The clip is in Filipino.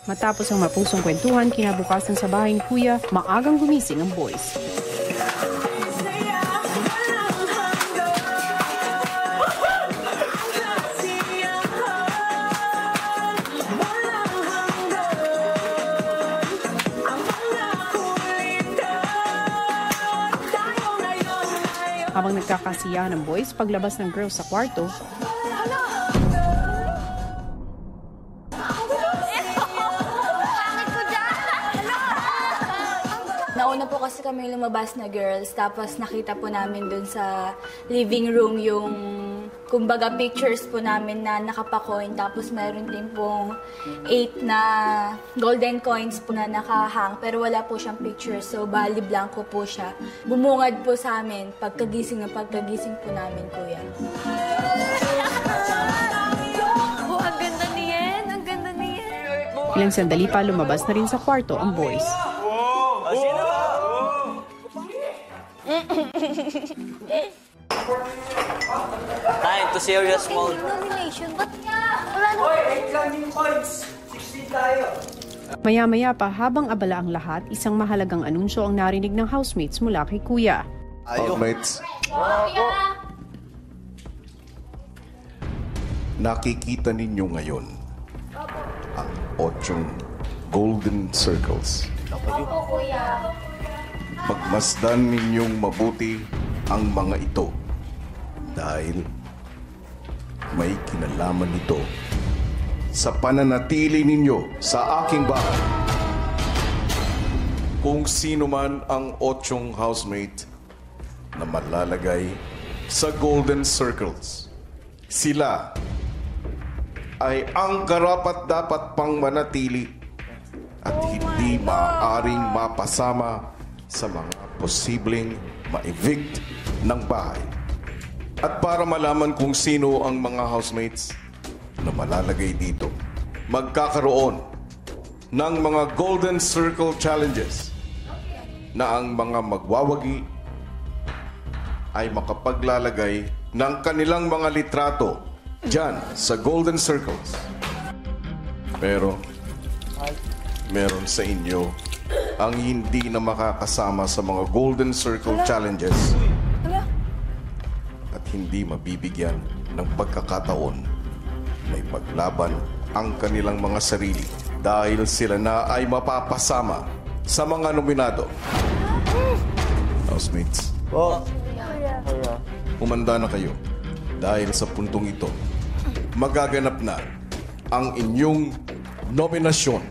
Matapos ang mapusong kwentuhan, kinabukasan sa bahay ni Kuya, maagang gumising ang boys. Habang nagkakasiyahan ng boys, paglabas ng girls sa kwarto, nauna po kasi kami lumabas na girls, tapos nakita po namin dun sa living room yung, kumbaga, pictures po namin na nakapakoin. Tapos meron din pong 8 na golden coins po na nakahang, pero wala po siyang picture, so bali blanco po siya. Bumungad po sa amin pagkagising po namin, Kuya. Oh, ang ganda niyan! Ang ganda niyan! ilang sandali pa lumabas na rin sa kwarto ang boys. Time to serious mode. Nomination, ba't wala na? Hoy, 8 lang yung points. 16 tayo. Maya-maya pa habang abala ang lahat, isang mahalagang anunsyo ang narinig ng housemates mula kay Kuya. Housemates, nakikita ninyo ngayon ang 8 golden circles. Opo, Kuya. Pagmasdan ninyong mabuti ang mga ito dahil may kinalaman nito sa pananatili ninyo sa aking bahay. Kung sino man ang 8 housemate na malalagay sa golden circles, sila ay ang karapat-dapat pang manatili at hindi maaaring mapasama sa mga posibleng ma-evict ng bahay. At para malaman kung sino ang mga housemates na malalagay dito, magkakaroon ng mga Golden Circle Challenges na ang mga magwawagi ay makapaglalagay ng kanilang mga litrato dyan sa Golden Circles. Pero meron sa inyo ang hindi na makakasama sa mga Golden Circle Challenges at hindi mabibigyan ng pagkakataon na ipaglaban ang kanilang mga sarili dahil sila na ay mapapasama sa mga nominado. Housemates, umanda na kayo dahil sa puntong ito magaganap na ang inyong nominasyon.